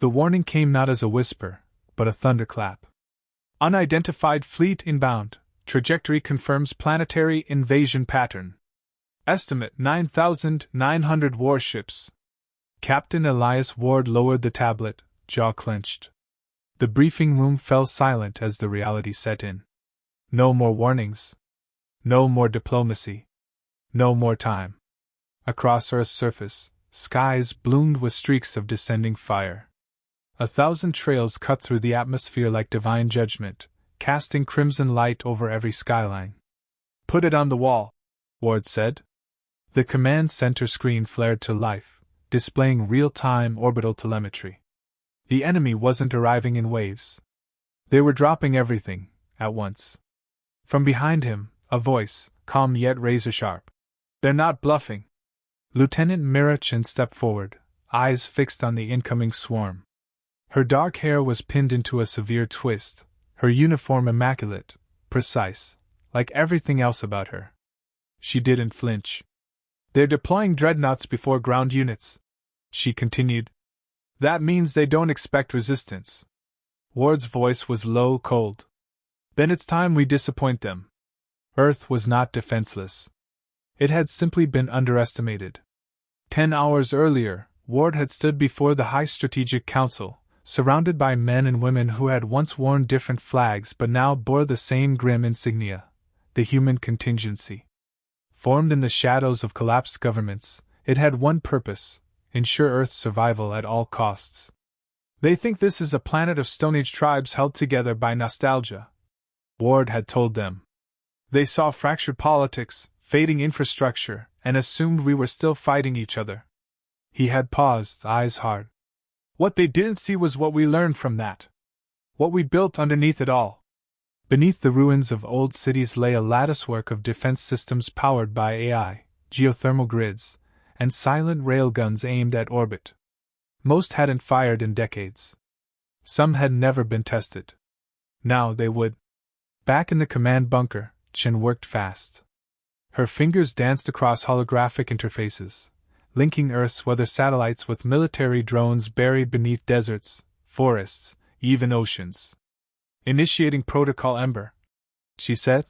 The warning came not as a whisper, but a thunderclap. Unidentified fleet inbound. Trajectory confirms planetary invasion pattern. Estimate 9,900 warships. Captain Elias Ward lowered the tablet, jaw clenched. The briefing room fell silent as the reality set in. No more warnings. No more diplomacy. No more time. Across Earth's surface, skies bloomed with streaks of descending fire. 1,000 trails cut through the atmosphere like divine judgment, casting crimson light over every skyline. "Put it on the wall," Ward said. The command center screen flared to life, displaying real-time orbital telemetry. The enemy wasn't arriving in waves. They were dropping everything, at once. From behind him, a voice, calm yet razor-sharp. "They're not bluffing." Lieutenant Mirachin stepped forward, eyes fixed on the incoming swarm. Her dark hair was pinned into a severe twist, her uniform immaculate, precise, like everything else about her. She didn't flinch. "They're deploying dreadnoughts before ground units," she continued. "That means they don't expect resistance." Ward's voice was low, cold. "Then it's time we disappoint them." Earth was not defenseless. It had simply been underestimated. 10 hours earlier, Ward had stood before the High Strategic Council, surrounded by men and women who had once worn different flags but now bore the same grim insignia, the human contingency. Formed in the shadows of collapsed governments, it had one purpose: ensure Earth's survival at all costs. "They think this is a planet of Stone Age tribes held together by nostalgia," Ward had told them. "They saw fractured politics, fading infrastructure, and assumed we were still fighting each other." He had paused, eyes hard. "What they didn't see was what we learned from that. What we built underneath it all." Beneath the ruins of old cities lay a latticework of defense systems powered by AI, geothermal grids, and silent railguns aimed at orbit. Most hadn't fired in decades. Some had never been tested. Now they would. Back in the command bunker, Chen worked fast. Her fingers danced across holographic interfaces, linking Earth's weather satellites with military drones buried beneath deserts, forests, even oceans. "Initiating Protocol Ember," she said.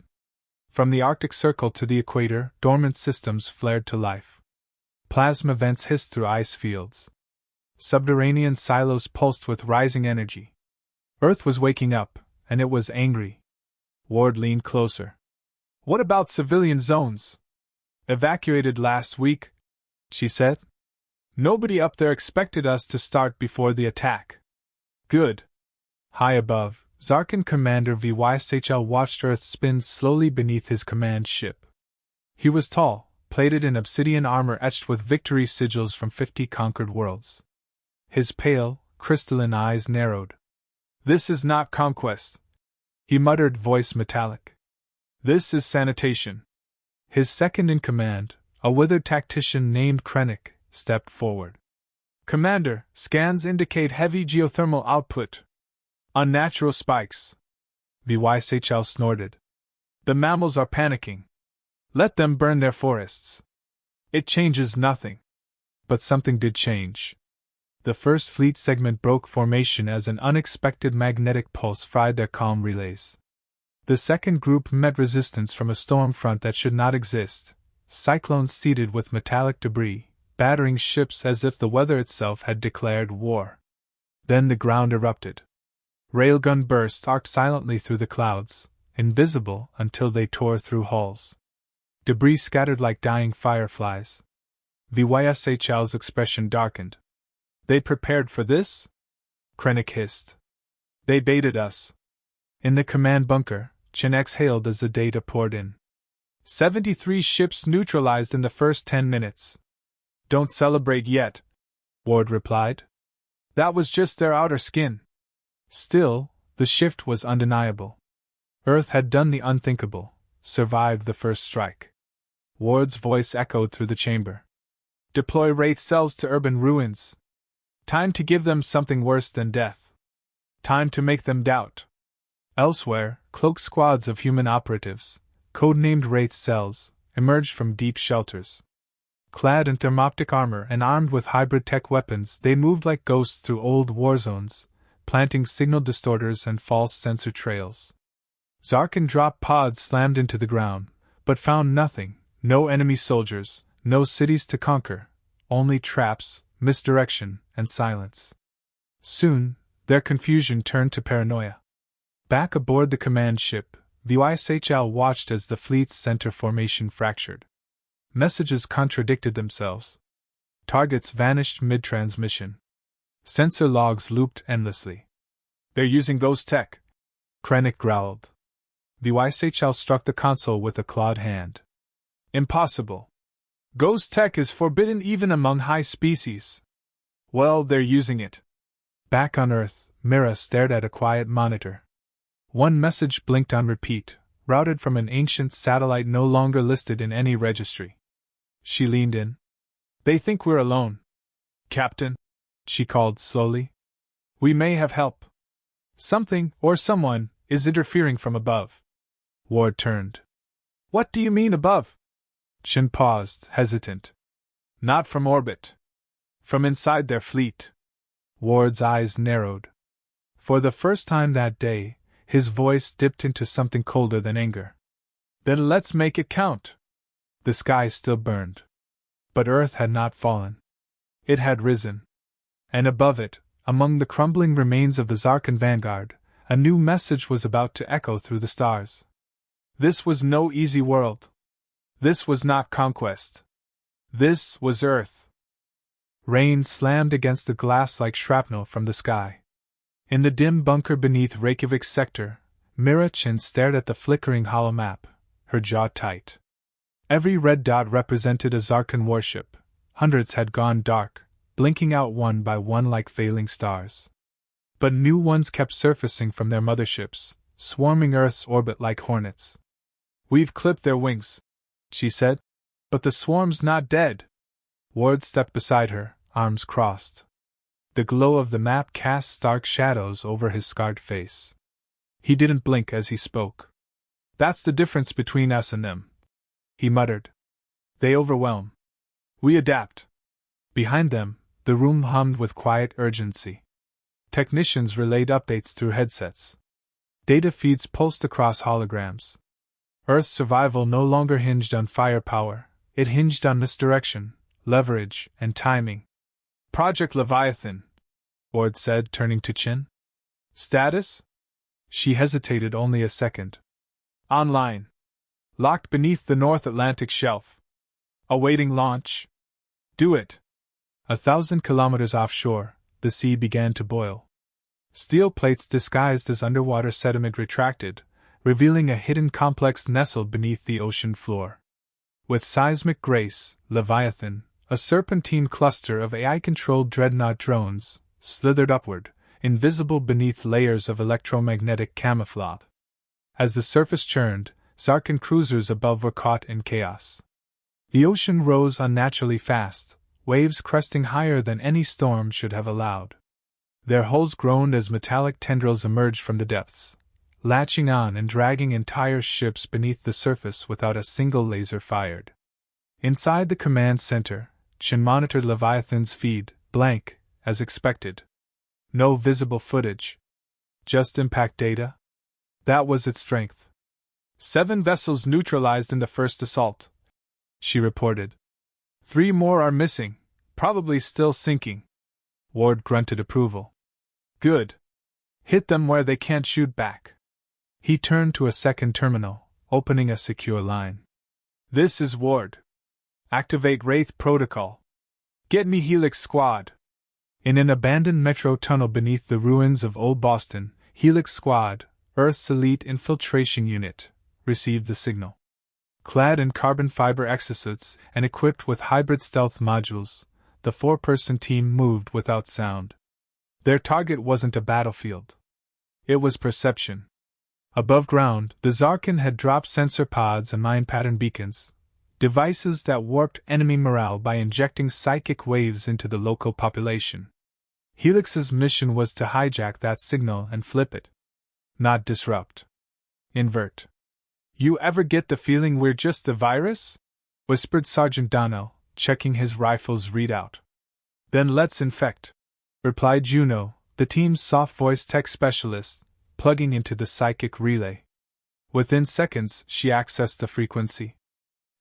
From the Arctic Circle to the equator, dormant systems flared to life. Plasma vents hissed through ice fields. Subterranean silos pulsed with rising energy. Earth was waking up, and it was angry. Ward leaned closer. "What about civilian zones?" "Evacuated last week," she said. "Nobody up there expected us to start before the attack." "Good." High above, Zarkan Commander VYSHL watched Earth spin slowly beneath his command ship. He was tall, plated in obsidian armor etched with victory sigils from 50 conquered worlds. His pale, crystalline eyes narrowed. "This is not conquest," he muttered, voice metallic. "This is sanitation." His second in command, a withered tactician named Krennic, stepped forward. "Commander, scans indicate heavy geothermal output. Unnatural spikes." VYSHL snorted. "The mammals are panicking. Let them burn their forests. It changes nothing." But something did change. The first fleet segment broke formation as an unexpected magnetic pulse fried their calm relays. The second group met resistance from a storm front that should not exist, cyclones seeded with metallic debris, battering ships as if the weather itself had declared war. Then the ground erupted. Railgun bursts arced silently through the clouds, invisible until they tore through hulls. Debris scattered like dying fireflies. VYSHL's expression darkened. "They prepared for this?" Krennic hissed. "They baited us." In the command bunker, Chen exhaled as the data poured in. 73 ships neutralized in the first 10 minutes. "Don't celebrate yet," Ward replied. "That was just their outer skin." Still, the shift was undeniable. Earth had done the unthinkable, survived the first strike. Ward's voice echoed through the chamber. "Deploy Wraith cells to urban ruins. Time to give them something worse than death. Time to make them doubt." Elsewhere, cloaked squads of human operatives, codenamed Wraith cells, emerged from deep shelters. Clad in thermoptic armor and armed with hybrid tech weapons, they moved like ghosts through old war zones, planting signal distorters and false sensor trails. Zarkin drop pods slammed into the ground, but found nothing, no enemy soldiers, no cities to conquer, only traps, misdirection, and silence. Soon, their confusion turned to paranoia. Back aboard the command ship, the HFY watched as the fleet's center formation fractured. Messages contradicted themselves. Targets vanished mid-transmission. Sensor logs looped endlessly. "They're using ghost tech," Krennic growled. The HFY struck the console with a clawed hand. "Impossible. Ghost tech is forbidden even among high species." "Well, they're using it." Back on Earth, Mira stared at a quiet monitor. One message blinked on repeat, routed from an ancient satellite no longer listed in any registry. She leaned in. "They think we're alone. Captain," she called slowly. "We may have help. Something, or someone, is interfering from above." Ward turned. "What do you mean above?" Chin paused, hesitant. "Not from orbit. From inside their fleet." Ward's eyes narrowed. For the first time that day, his voice dipped into something colder than anger. "Then let's make it count." The sky still burned. But Earth had not fallen. It had risen. And above it, among the crumbling remains of the Zarkin vanguard, a new message was about to echo through the stars. This was no easy world. This was not conquest. This was Earth. Rain slammed against the glass like shrapnel from the sky. In the dim bunker beneath Reykjavik's sector, Mira Chin stared at the flickering hollow map, her jaw tight. Every red dot represented a Zarkin warship. Hundreds had gone dark, blinking out one by one like failing stars. But new ones kept surfacing from their motherships, swarming Earth's orbit like hornets. "We've clipped their wings," she said. "But the swarm's not dead." Ward stepped beside her, arms crossed. The glow of the map cast stark shadows over his scarred face. He didn't blink as he spoke. "That's the difference between us and them," he muttered. "They overwhelm. We adapt." Behind them, the room hummed with quiet urgency. Technicians relayed updates through headsets. Data feeds pulsed across holograms. Earth's survival no longer hinged on firepower, it hinged on misdirection, leverage, and timing. "Project Leviathan," Ward said, turning to Chin. "Status?" She hesitated only a second. "Online. Locked beneath the North Atlantic shelf. Awaiting launch." "Do it." 1,000 kilometers offshore, the sea began to boil. Steel plates disguised as underwater sediment retracted, revealing a hidden complex nestled beneath the ocean floor. With seismic grace, Leviathan, a serpentine cluster of AI-controlled dreadnought drones, slithered upward, invisible beneath layers of electromagnetic camouflage. As the surface churned, Zarkin cruisers above were caught in chaos. The ocean rose unnaturally fast, waves cresting higher than any storm should have allowed. Their hulls groaned as metallic tendrils emerged from the depths, latching on and dragging entire ships beneath the surface without a single laser fired. Inside the command center, Chin monitored Leviathan's feed, blank, as expected. No visible footage. Just impact data? That was its strength. 7 vessels neutralized in the first assault, she reported. 3 more are missing, probably still sinking. Ward grunted approval. Good. Hit them where they can't shoot back. He turned to a second terminal, opening a secure line. This is Ward. Activate Wraith Protocol. Get me Helix Squad. In an abandoned metro tunnel beneath the ruins of Old Boston, Helix Squad, Earth's elite infiltration unit, received the signal. Clad in carbon fiber exosuits and equipped with hybrid stealth modules, the 4-person team moved without sound. Their target wasn't a battlefield. It was perception. Above ground, the Zarkin had dropped sensor pods and mind pattern beacons, devices that warped enemy morale by injecting psychic waves into the local population. Helix's mission was to hijack that signal and flip it. Not disrupt. Invert. You ever get the feeling we're just the virus? Whispered Sergeant Donnell, checking his rifle's readout. Then let's infect, replied Juno, the team's soft voice tech specialist, plugging into the psychic relay. Within seconds, she accessed the frequency.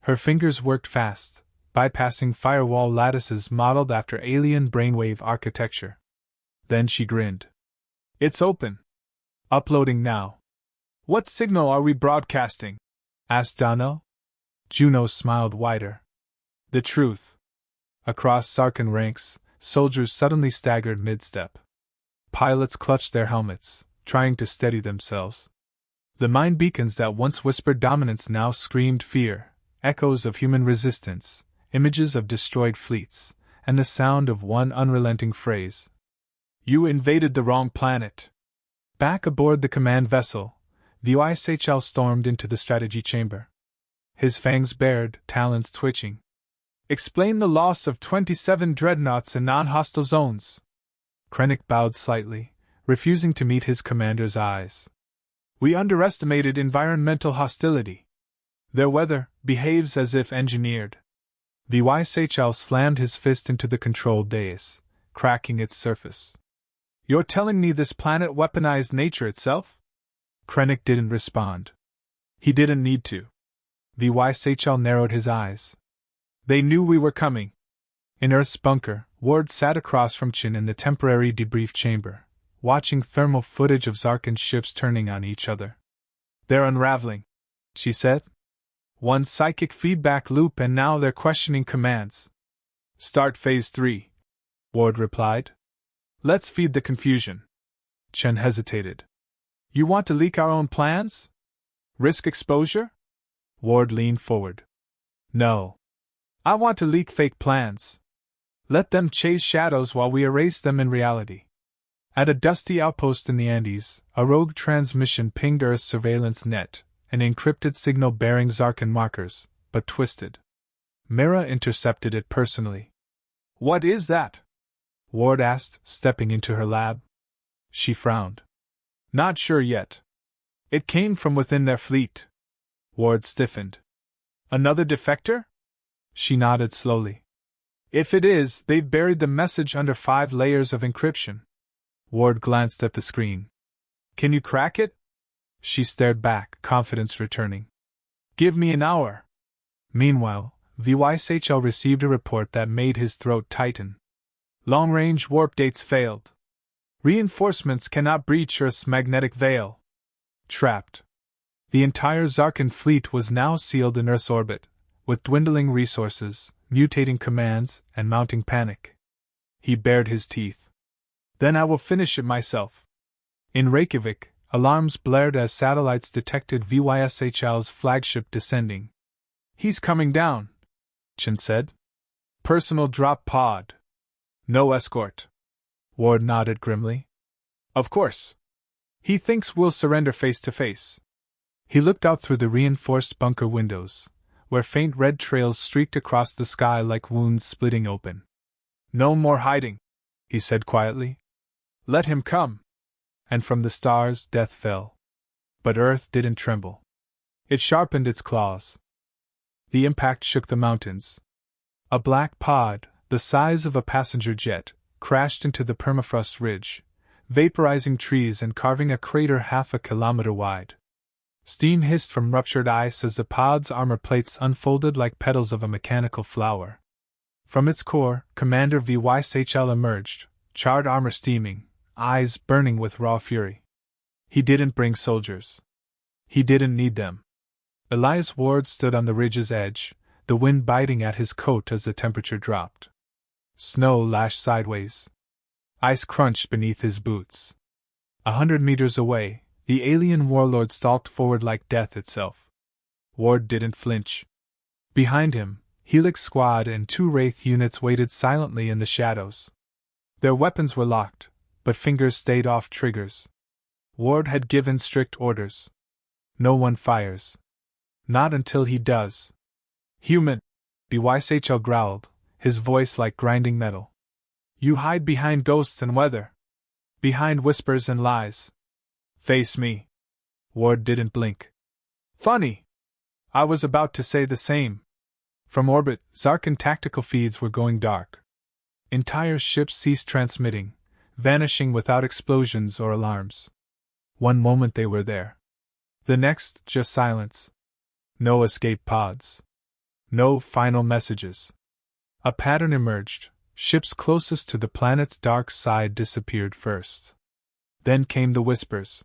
Her fingers worked fast, bypassing firewall lattices modeled after alien brainwave architecture. Then she grinned. It's open. Uploading now. What signal are we broadcasting? Asked Donnell. Juno smiled wider. The truth. Across Sarkin ranks, soldiers suddenly staggered mid-step. Pilots clutched their helmets, trying to steady themselves. The mind beacons that once whispered dominance now screamed fear, echoes of human resistance, images of destroyed fleets, and the sound of one unrelenting phrase. You invaded the wrong planet. Back aboard the command vessel, the HFY stormed into the strategy chamber. His fangs bared, talons twitching. Explain the loss of 27 dreadnoughts in non-hostile zones. Krennic bowed slightly, refusing to meet his commander's eyes. We underestimated environmental hostility. Their weather behaves as if engineered. The HFY slammed his fist into the control dais, cracking its surface. You're telling me this planet weaponized nature itself? Krennic didn't respond. He didn't need to. The HFY narrowed his eyes. They knew we were coming. In Earth's bunker, Ward sat across from Chin in the temporary debrief chamber, watching thermal footage of Zarkin's ships turning on each other. They're unraveling, she said. One psychic feedback loop and now they're questioning commands. Start Phase 3, Ward replied. Let's feed the confusion. Chen hesitated. You want to leak our own plans? Risk exposure? Ward leaned forward. No. I want to leak fake plans. Let them chase shadows while we erase them in reality. At a dusty outpost in the Andes, a rogue transmission pinged Earth's surveillance net, an encrypted signal bearing Zarkin markers, but twisted. Mira intercepted it personally. What is that? Ward asked, stepping into her lab. She frowned. Not sure yet. It came from within their fleet. Ward stiffened. Another defector? She nodded slowly. If it is, they've buried the message under 5 layers of encryption. Ward glanced at the screen. Can you crack it? She stared back, confidence returning. Give me an hour. Meanwhile, HFY received a report that made his throat tighten. Long-range warp dates failed. Reinforcements cannot breach Earth's magnetic veil. Trapped. The entire Zarkin fleet was now sealed in Earth's orbit, with dwindling resources, mutating commands, and mounting panic. He bared his teeth. Then I will finish it myself. In Reykjavik, alarms blared as satellites detected HFY's flagship descending. He's coming down, Chen said. Personal drop pod. No escort. Ward nodded grimly. Of course. He thinks we'll surrender face to face. He looked out through the reinforced bunker windows, where faint red trails streaked across the sky like wounds splitting open. No more hiding, he said quietly. Let him come. And from the stars death fell. But Earth didn't tremble. It sharpened its claws. The impact shook the mountains. A black pod, the size of a passenger jet, crashed into the permafrost ridge, vaporizing trees and carving a crater half a kilometer wide. Steam hissed from ruptured ice as the pod's armor plates unfolded like petals of a mechanical flower. From its core, Commander HFY emerged, charred armor steaming, eyes burning with raw fury. He didn't bring soldiers. He didn't need them. Elias Ward stood on the ridge's edge, the wind biting at his coat as the temperature dropped. Snow lashed sideways. Ice crunched beneath his boots. 100 meters away, the alien warlord stalked forward like death itself. Ward didn't flinch. Behind him, Helix Squad and 2 Wraith units waited silently in the shadows. Their weapons were locked, but fingers stayed off triggers. Ward had given strict orders. No one fires. Not until he does. Human, HFY growled, his voice like grinding metal. You hide behind ghosts and weather. Behind whispers and lies. Face me. Ward didn't blink. Funny. I was about to say the same. From orbit, Zarkan tactical feeds were going dark. Entire ships ceased transmitting, vanishing without explosions or alarms. One moment they were there. The next, just silence. No escape pods. No final messages. A pattern emerged. Ships closest to the planet's dark side disappeared first. Then came the whispers.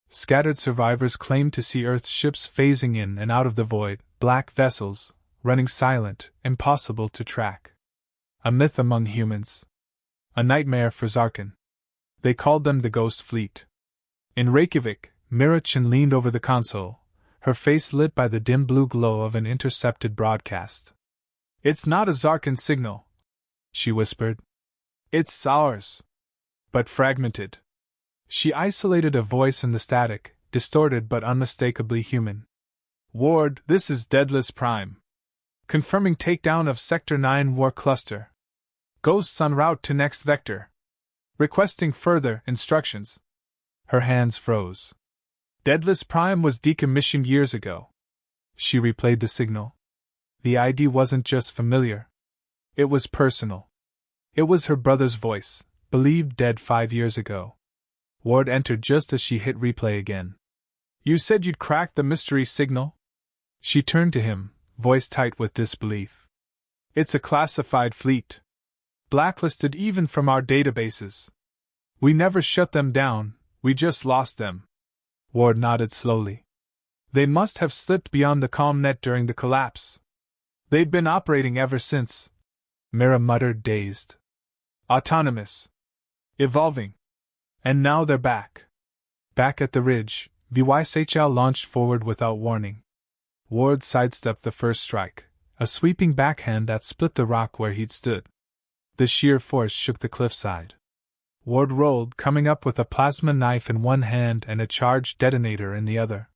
Scattered survivors claimed to see Earth's ships phasing in and out of the void, black vessels, running silent, impossible to track. A myth among humans. A nightmare for Zarkan. They called them the Ghost Fleet. In Reykjavik, Mirachin leaned over the console, her face lit by the dim blue glow of an intercepted broadcast. "It's not a Zarkan signal," she whispered. "It's ours." But fragmented. She isolated a voice in the static, distorted but unmistakably human. "Ward, this is Daedalus Prime. Confirming takedown of Sector 9 War Cluster. Ghosts en route to next vector. Requesting further instructions." Her hands froze. Daedalus Prime was decommissioned years ago. She replayed the signal. The ID wasn't just familiar. It was personal. It was her brother's voice, believed dead 5 years ago. Ward entered just as she hit replay again. "You said you'd cracked the mystery signal?" She turned to him, voice tight with disbelief. "It's a classified fleet. Blacklisted even from our databases. We never shut them down, we just lost them." Ward nodded slowly. "They must have slipped beyond the ComNet during the collapse. They've been operating ever since," Mira muttered, dazed. "Autonomous. Evolving. And now they're back." Back at the ridge, VYSHL launched forward without warning. Ward sidestepped the first strike, a sweeping backhand that split the rock where he'd stood. The sheer force shook the cliffside. Ward rolled, coming up with a plasma knife in one hand and a charged detonator in the other.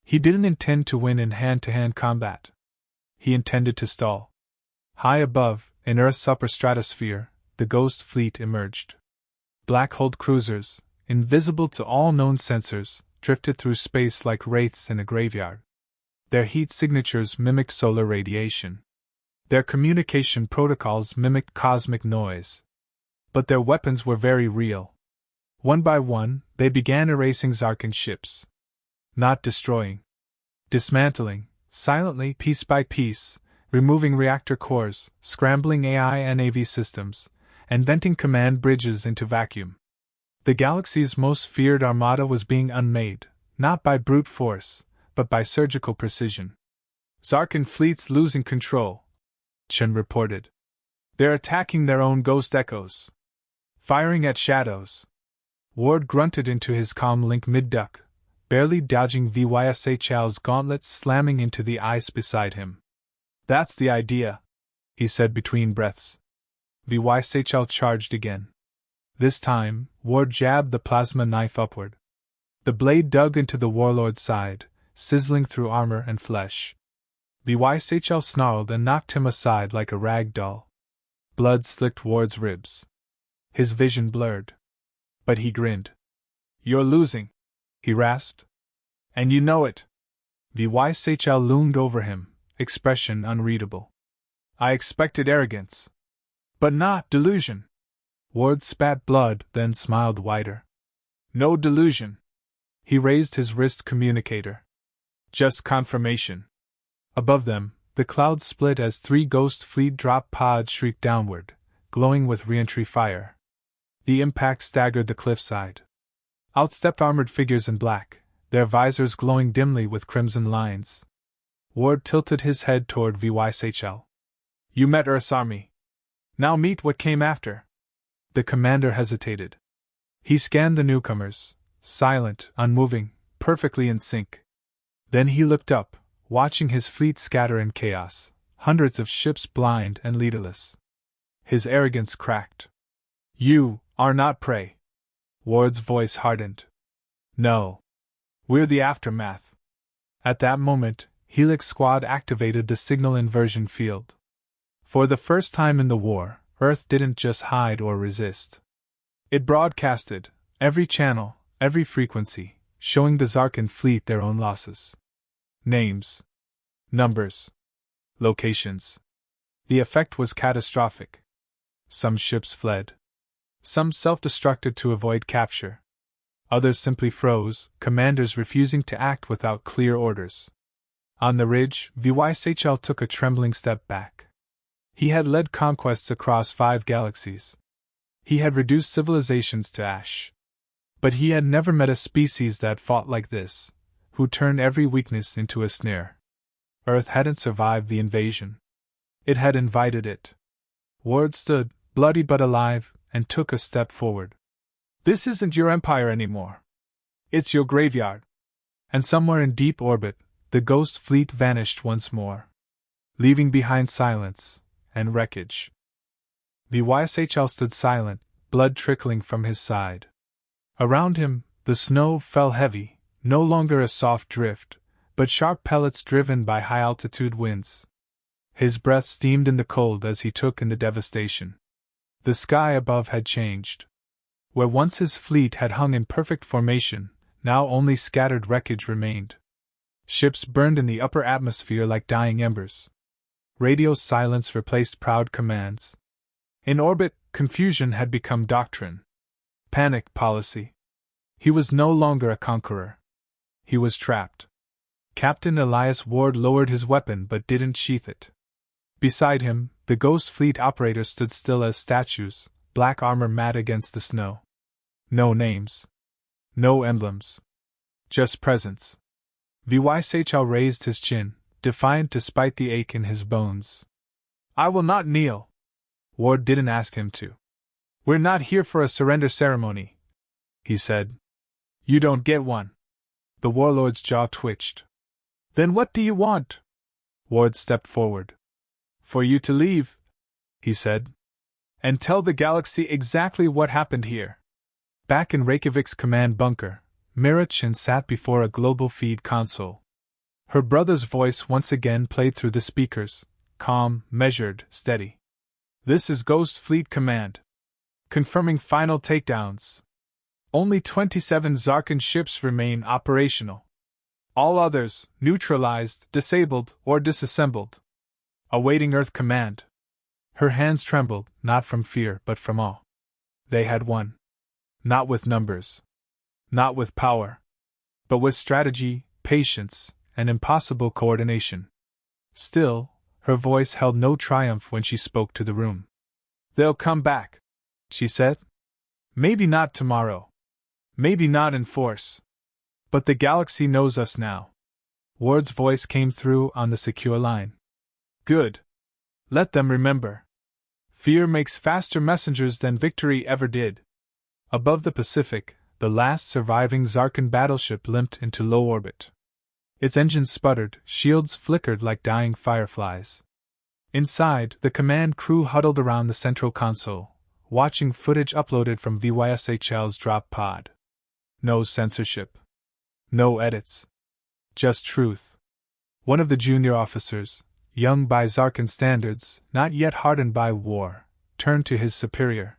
He didn't intend to win in hand-to-hand combat. He intended to stall. High above, in Earth's upper stratosphere, the Ghost Fleet emerged. Black-hulled cruisers, invisible to all known sensors, drifted through space like wraiths in a graveyard. Their heat signatures mimicked solar radiation. Their communication protocols mimicked cosmic noise. But their weapons were very real. One by one, they began erasing Zarkan ships. Not destroying. Dismantling, silently, piece by piece, removing reactor cores, scrambling AI and AV systems, and venting command bridges into vacuum. The galaxy's most feared armada was being unmade, not by brute force, but by surgical precision. "Zarkan fleet's losing control," Chen reported. "They're attacking their own ghost echoes. Firing at shadows." Ward grunted into his comm link mid-duck, barely dodging VYSHL's gauntlets slamming into the ice beside him. "That's the idea," he said between breaths. VYSHL charged again. This time, Ward jabbed the plasma knife upward. The blade dug into the warlord's side, sizzling through armor and flesh. VYSHL snarled and knocked him aside like a rag doll. Blood slicked Ward's ribs. His vision blurred. But he grinned. "You're losing," he rasped. "And you know it." VYSHL loomed over him, expression unreadable. "I expected arrogance. But not delusion." Ward spat blood, then smiled wider. "No delusion." He raised his wrist communicator. "Just confirmation." Above them, the clouds split as 3 Ghost Fleet drop pods shrieked downward, glowing with re-entry fire. The impact staggered the cliffside. Out stepped armored figures in black, their visors glowing dimly with crimson lines. Ward tilted his head toward VYSHL. "You met Earth's army. Now meet what came after." The commander hesitated. He scanned the newcomers, silent, unmoving, perfectly in sync. Then he looked up, watching his fleet scatter in chaos, hundreds of ships blind and leaderless. His arrogance cracked. "You are not prey." Ward's voice hardened. "No. We're the aftermath." At that moment, Helix Squad activated the signal inversion field. For the first time in the war, Earth didn't just hide or resist. It broadcasted, every channel, every frequency, showing the Zarkan fleet their own losses. Names. Numbers. locations. The effect was catastrophic. Some ships fled. Some self-destructed to avoid capture. Others simply froze, commanders refusing to act without clear orders. On the ridge, HFY took a trembling step back. He had led conquests across 5 galaxies. He had reduced civilizations to ash. But he had never met a species that fought like this, who turned every weakness into a snare. Earth hadn't survived the invasion. It had invited it. Ward stood, bloody but alive, and took a step forward. This isn't your empire anymore. It's your graveyard. And somewhere in deep orbit, the ghost fleet vanished once more, leaving behind silence and wreckage. HFY stood silent, blood trickling from his side. Around him, the snow fell heavy, no longer a soft drift, but sharp pellets driven by high-altitude winds. His breath steamed in the cold as he took in the devastation. The sky above had changed. Where once his fleet had hung in perfect formation, now only scattered wreckage remained. Ships burned in the upper atmosphere like dying embers. Radio silence replaced proud commands. In orbit, confusion had become doctrine. Panic policy. He was no longer a conqueror. He was trapped. Captain Elias Ward lowered his weapon but didn't sheath it. Beside him, the Ghost Fleet operators stood still as statues, black armor matte against the snow. No names. No emblems. Just presence. HFY raised his chin, defiant despite the ache in his bones. I will not kneel. Ward didn't ask him to. We're not here for a surrender ceremony, he said. You don't get one. The warlord's jaw twitched. Then what do you want? Ward stepped forward. For you to leave, he said. And tell the galaxy exactly what happened here. Back in Reykjavik's command bunker, Mirachin sat before a global feed console. Her brother's voice once again played through the speakers, calm, measured, steady. This is Ghost Fleet Command. Confirming final takedowns. Only 27 Zarkan ships remain operational. All others, neutralized, disabled, or disassembled. Awaiting Earth command. Her hands trembled, not from fear but from awe. They had won. Not with numbers. Not with power. But with strategy, patience, and impossible coordination. Still, her voice held no triumph when she spoke to the room. They'll come back, she said. Maybe not tomorrow. Maybe not in force. But the galaxy knows us now. Ward's voice came through on the secure line. Good. Let them remember. Fear makes faster messengers than victory ever did. Above the Pacific, the last surviving Zarkan battleship limped into low orbit. Its engines sputtered, shields flickered like dying fireflies. Inside, the command crew huddled around the central console, watching footage uploaded from HFY's drop pod. No censorship. No edits. Just truth. One of the junior officers, young by Zarkan standards, not yet hardened by war, turned to his superior.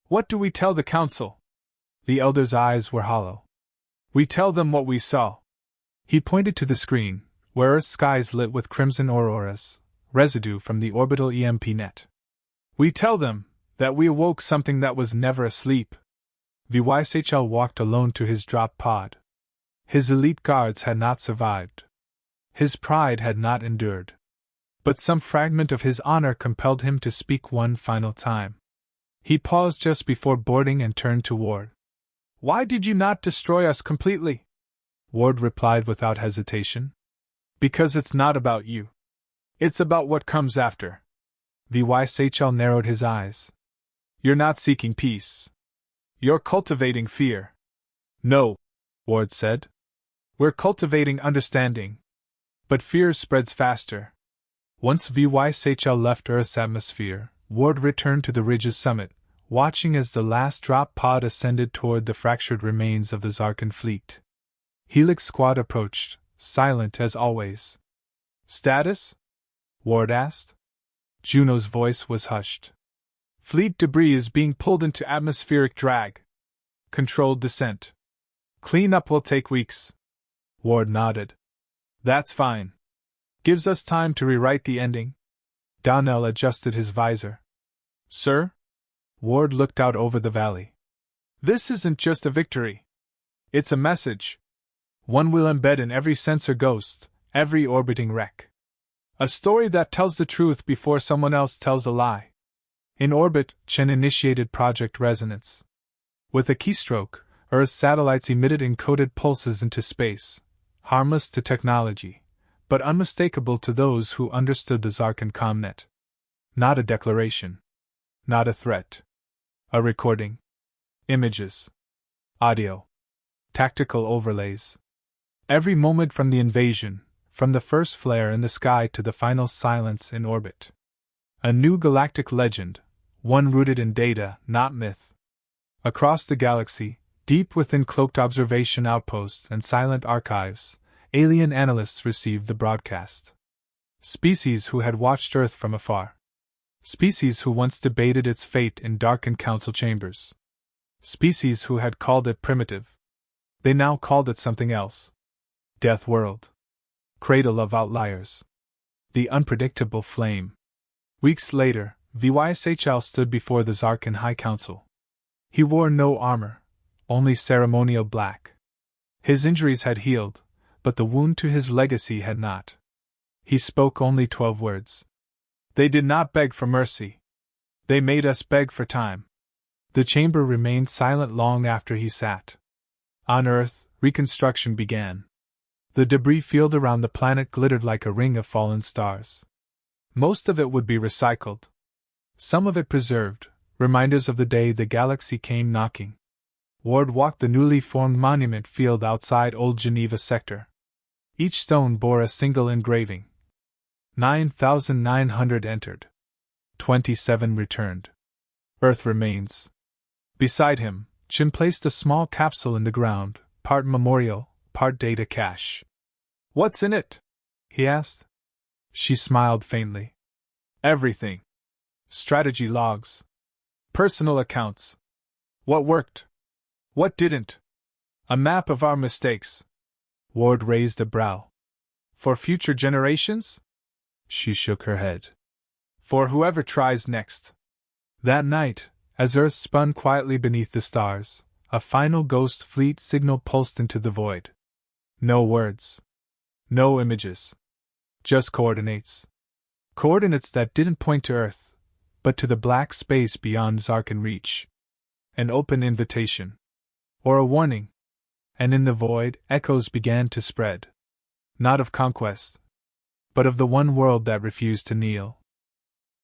What do we tell the council? The elder's eyes were hollow. We tell them what we saw. He pointed to the screen, where Earth's skies lit with crimson auroras, residue from the orbital EMP net. We tell them that we awoke something that was never asleep. HFY walked alone to his drop pod. His elite guards had not survived. His pride had not endured. But some fragment of his honor compelled him to speak one final time. He paused just before boarding and turned to Ward. Why did you not destroy us completely? Ward replied without hesitation. Because it's not about you. It's about what comes after. HFY narrowed his eyes. You're not seeking peace. You're cultivating fear. No, Ward said. We're cultivating understanding. But fear spreads faster. Once HFY left Earth's atmosphere, Ward returned to the ridge's summit, watching as the last drop pod ascended toward the fractured remains of the Zarkan fleet. Helix Squad approached, silent as always. Status? Ward asked. Juno's voice was hushed. Fleet debris is being pulled into atmospheric drag. Controlled descent. Cleanup will take weeks. Ward nodded. That's fine. Gives us time to rewrite the ending. Donnell adjusted his visor. Sir? Ward looked out over the valley. This isn't just a victory. It's a message. One we'll embed in every sensor ghost, every orbiting wreck. A story that tells the truth before someone else tells a lie. In orbit, Chen initiated Project Resonance. With a keystroke, Earth's satellites emitted encoded pulses into space, harmless to technology, but unmistakable to those who understood the Zarkan Comnet. Not a declaration. Not a threat. A recording. Images. Audio. Tactical overlays. Every moment from the invasion, from the first flare in the sky to the final silence in orbit. A new galactic legend, one rooted in data, not myth. Across the galaxy, deep within cloaked observation outposts and silent archives, alien analysts received the broadcast. Species who had watched Earth from afar. Species who once debated its fate in darkened council chambers. Species who had called it primitive. They now called it something else. Death World. Cradle of Outliers. The Unpredictable Flame. Weeks later, VYSHL stood before the Zarkan High Council. He wore no armor, only ceremonial black. His injuries had healed, but the wound to his legacy had not. He spoke only 12 words. They did not beg for mercy. They made us beg for time. The chamber remained silent long after he sat. On Earth, reconstruction began. The debris field around the planet glittered like a ring of fallen stars. Most of it would be recycled. Some of it preserved, reminders of the day the galaxy came knocking. Ward walked the newly formed monument field outside Old Geneva sector. Each stone bore a single engraving. 9,900 entered. 27 returned. Earth remains. Beside him, Chen placed a small capsule in the ground, part memorial, part data cache. What's in it? He asked. She smiled faintly. Everything. Strategy logs. Personal accounts. What worked? What didn't? A map of our mistakes. Ward raised a brow. For future generations? She shook her head. For whoever tries next. That night, as Earth spun quietly beneath the stars, a final ghost fleet signal pulsed into the void. No words. No images. Just coordinates. Coordinates that didn't point to Earth, but to the black space beyond Zarkan reach. An open invitation. Or a warning. And in the void, echoes began to spread. Not of conquest, but of the one world that refused to kneel.